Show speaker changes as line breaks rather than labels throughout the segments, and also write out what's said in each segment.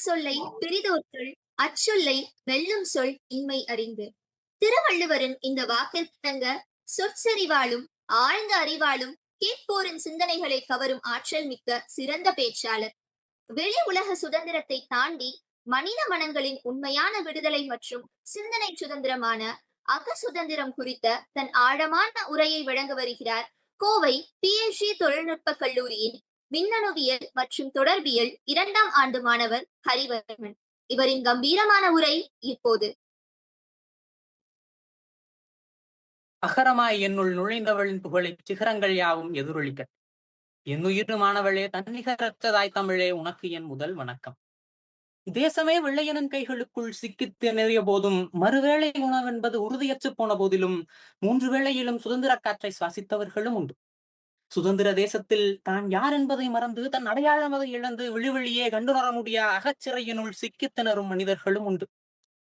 சொல்லை பிறிதோர்கள் அச்சொல்லை வெல்லும் சொல் இன்மை அறிந்து. திருவள்ளுவரின் இந்த வாக்கிற்கிணங்க சொற்செறிவாலும் ஆழ்ந்த அறிவாலும் கேட்போரின் சிந்தனைகளை கவரும் ஆற்றல் மிக்க சிறந்த பேச்சாளர். வெளி உலக சுதந்திரத்தை தாண்டி மனித மனங்களின் உண்மையான விடுதலை மற்றும் சிந்தனை சுதந்திரமான அக சுதந்திரம் குறித்த தன் ஆழமான உரையை வழங்க வருகிறார் கோவை PhD தொழில்நுட்ப கல்லூரியின் மின்னணுவியல் மற்றும் தொடர்பியல் 2ஆம் ஆண்டு மாணவர் ஹரிவர்மன். இவரின் கம்பீரமான உரை இப்போது.
அகரமாய் என்னுள் நுழைந்தவளின் புகழைச் சிகரங்கள் யாவும் எதிரொலிக்க. என்னுயிர் மாணவளே, தன்னிகரற்றதாய் தமிழே, உனக்கு என் முதல் வணக்கம். தேசமே வெள்ளையனின் கைகளுக்குள் சிக்கித் திணறிய போதும், மறுவேளை உணவென்பது உறுதியற்று போன போதிலும், 3 வேளையிலும் சுதந்திர காற்றை சுவாசித்தவர்களும் உண்டு. சுதந்திர தேசத்தில் தான் யார் என்பதை மறந்து, தன் அடையாளமதை இழந்து விழிவெளியே கண்டுணர முடியா அகச்சிறையினுள் சிக்கித் திணறும் மனிதர்களும் உண்டு.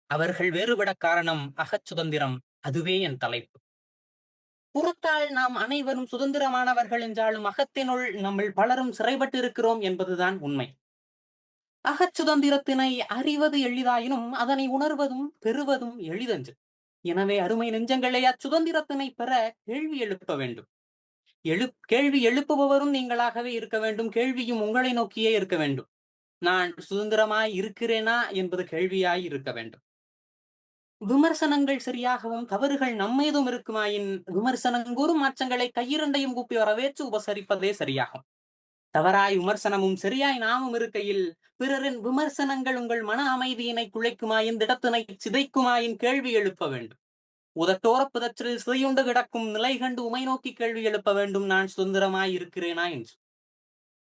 அவர்கள் வேறுபட காரணம் அகச் சுதந்திரம். அதுவே என் தலைப்பு. புறத்தால் நாம் அனைவரும் சுதந்திரமானவர்கள் என்றாலும் அகத்தினுள் நம்மில் பலரும் சிறைப்பட்டிருக்கிறோம் என்பதுதான் உண்மை. அகச் சுதந்திரத்தினை அறிவது எளிதாயினும் அதனை உணர்வதும் பெறுவதும் எளிதன்று. எனவே அருமை நெஞ்சங்களே, அச்சுதந்திரத்தினை பெற கேள்வி எழுப்ப வேண்டும். கேள்வி எழுப்புபவரும் நீங்களாகவே இருக்க வேண்டும். கேள்வியும் உங்களை நோக்கியே இருக்க வேண்டும். நான் சுதந்திரமாய் இருக்கிறேனா என்பது கேள்வியாய் இருக்க வேண்டும். விமர்சனங்கள் சரியாகவும் தவறுகள் நம்மீதும் இருக்குமாயின் விமர்சனங்கூறும் மாற்றங்களை கையிரண்டையும் கூப்பி வரவேற்று உபசரிப்பதே சரியாகும். தவறாய் விமர்சனமும் சரியாய் நாமும் இருக்கையில் பிறரின் விமர்சனங்கள் உங்கள் மன அமைதியினை குலைக்குமாயின், திடத்தினை சிதைக்குமாயின் கேள்வி எழுப்ப வேண்டும். உதட்டோர புதற்றில் சிதையுண்டு கிடக்கும் நிலை கண்டு உமை நோக்கி கேள்வி எழுப்ப வேண்டும், நான் சுதந்திரமாய் இருக்கிறேனா என்று.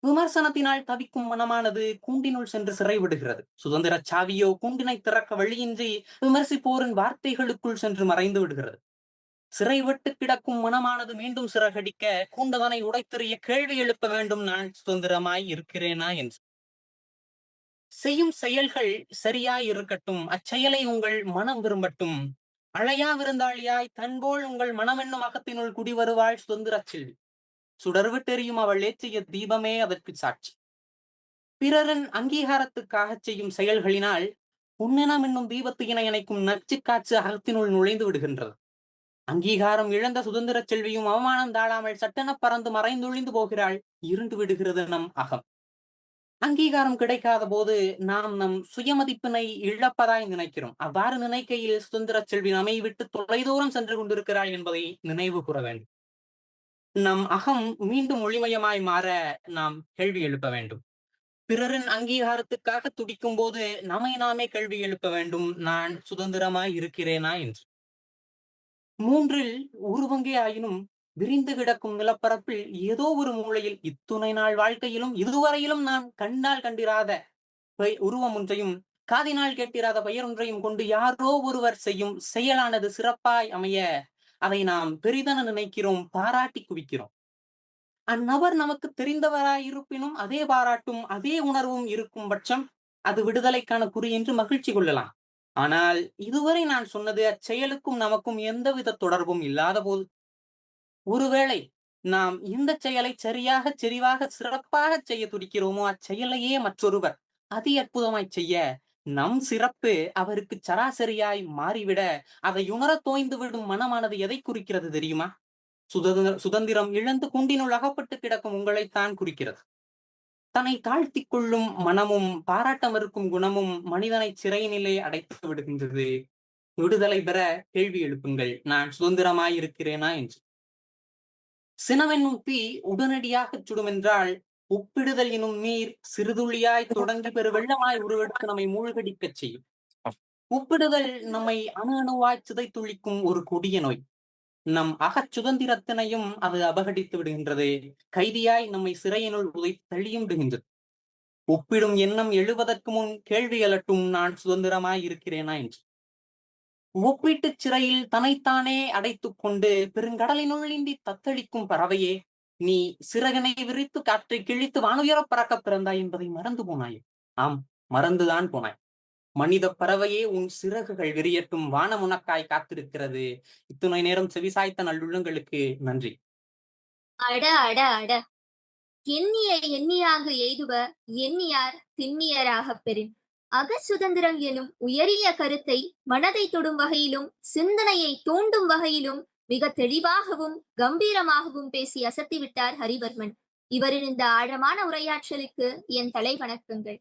விமர்சனத்தினால் தவிக்கும் மனமானது கூண்டினுள் சென்று சிறை விடுகிறது. சுதந்திர சாவியோ கூண்டினை திறக்க வழியின்றி விமர்சிப்போரின் வார்த்தைகளுக்குள் சென்று மறைந்து விடுகிறது. சிறை விட்டு கிடக்கும் மனமானது மீண்டும் சிறகடிக்க கூண்டதனை உடைத்தெறிய கேள்வி எழுப்ப வேண்டும், நான் சுதந்திரமாய் இருக்கிறேனா என்று. செய்யும் செயல்கள் சரியாய் இருக்கட்டும், அச்செயலை உங்கள் மனம் விரும்பட்டும். அழையா விருந்தாளியாய் தன்போல் உங்கள் மனம் என்னும் அகத்தினுள் குடிவருவாள் சுதந்திர செல்வி. சுடர்விட்டெறியும் அவள் ஏற்றிய தீபமே அதற்கு சாட்சி. பிறரின் அங்கீகாரத்துக்காக செய்யும் செயல்களினால் புன்னெனம் என்னும் தீபத்தினை இணைக்கும் நச்சு காற்று அகத்தினுள் நுழைந்து விடுகின்றது. அங்கீகாரம் இழந்த சுதந்திர செல்வியும் அவமானம் தாழாமல் சட்டென பறந்து மறைந்தொழிந்து போகிறாள். இருண்டு விடுகிறது நம் அகம். அங்கீகாரம் கிடைக்காத போது நாம் நம் சுயமதிப்பினை இழப்பதாய் நினைக்கிறோம். அவ்வாறு நினைக்கையில் சுதந்திர செல்வி நம்மை விட்டு தொலைதூரம் சென்று கொண்டிருக்கிறாள் என்பதை நினைவு கூற வேண்டும். நம் அகம் மீண்டும் ஒளிமயமாய் மாற நாம் கேள்வி எழுப்ப வேண்டும். பிறரின் அங்கீகாரத்துக்காக துடிக்கும் போது நம்மை நாமே கேள்வி எழுப்ப வேண்டும், நான் சுதந்திரமாய் இருக்கிறேனா என்று. 3 1 ஆயினும் விரிந்து கிடக்கும் நிலப்பரப்பில் ஏதோ ஒரு மூலையில் இத்துணை நாள் வாழ்க்கையிலும் இதுவரையிலும் நாம் கண்டால் கண்டிராத உருவம் ஒன்றையும் காதினால் கேட்டிராத பெயர் ஒன்றையும் கொண்டு யாரோ ஒருவர் செய்யும் செயலானது சிறப்பாய் அமைய அதை நாம் பெரிதென நினைக்கிறோம், பாராட்டி குவிக்கிறோம். அந்நபர் நமக்கு தெரிந்தவராயிருப்பினும் அதே பாராட்டும் அதே உணர்வும் இருக்கும் பட்சம் அது விடுதலைக்கான குறி என்று மகிழ்ச்சி கொள்ளலாம். ஆனால் இதுவரை நான் சொன்னது அச்செயலுக்கும் நமக்கும் எந்தவித தொடர்பும் இல்லாத போது, ஒருவேளை நாம் இந்த செயலை சரியாக செறிவாக சிறப்பாக செய்ய துடிக்கிறோமோ, அச்செயலையே மற்றொருவர் அதி அற்புதமாய் செய்ய நம் சிறப்பு அவருக்கு சராசரியாய் மாறிவிட அதை உணர தோய்ந்து விடும் மனமானது எதை குறிக்கிறது தெரியுமா? சுதந்திரம் இழந்து குண்டினுள் அகப்பட்டு கிடக்கும் உங்களைத்தான் குறிக்கிறது. தன்னை தாழ்த்தி கொள்ளும் மனமும் பாராட்டம் இருக்கும் குணமும் மனிதனை சிறையினிலே அடைத்து விடுகின்றது. விடுதலை பெற கேள்வி எழுப்புங்கள், நான் சுதந்திரமாய் இருக்கிறேனா என்று. சினவென்னும் தீ உடனடியாக சுடுமென்றால் ஒப்பிடுதல் எனும் நீர் சிறுதுளியாய் தொடங்கி பெரு வெள்ளமாய் உருவெடுத்து நம்மை மூழ்கடிக்கச் செய்யும். ஒப்பிடுதல் நம்மை அணு அணுவாய் சிதைத்துளிக்கும் ஒரு கொடிய நோய். நம் அகச் சுதந்திரத்தினையும் அது அபகடித்து விடுகின்றது. கைதியாய் நம்மை சிறையினுள் தள்ளியும் விடுகின்றது. ஒப்பிடும் எண்ணம் எழுவதற்கு முன் கேள்வி எழட்டும், நான் சுதந்திரமாய் இருக்கிறேனா என்று. ஒப்பீட்டுச் சிறையில் தன்னைத்தானே அடைத்துக் கொண்டு பெருங்கடலினுள் நீந்தி தத்தளிக்கும் பறவையே, நீ சிறகனை விரித்து காற்றை கிழித்து வானுயர பறக்க பிறந்தாய் என்பதை மறந்து போனாய். ஆம், மறந்துதான் போனாய். மனித பறவையே, உன் சிறகுகள் விரியட்டும், வானம் உனக்காய் காத்திருக்கிறது. இத்துணை நேரம் செவிசாய்த்த நல்லுள்ளங்களுக்கு நன்றி.
அட அட அட, எண்ணிய எண்ணியாக எய்துவ எண்ணியார் திண்ணியராக பெறின். அக சுதந்திரம் எனும் உயரிய கருத்தை மனதை தொடும் வகையிலும் சிந்தனையை தூண்டும் வகையிலும் மிக தெளிவாகவும் கம்பீரமாகவும் பேசி அசத்திவிட்டார் ஹரிவர்மன். இவரின் இந்த ஆழமான உரையாற்றலுக்கு என் தலை வணக்கங்கள்.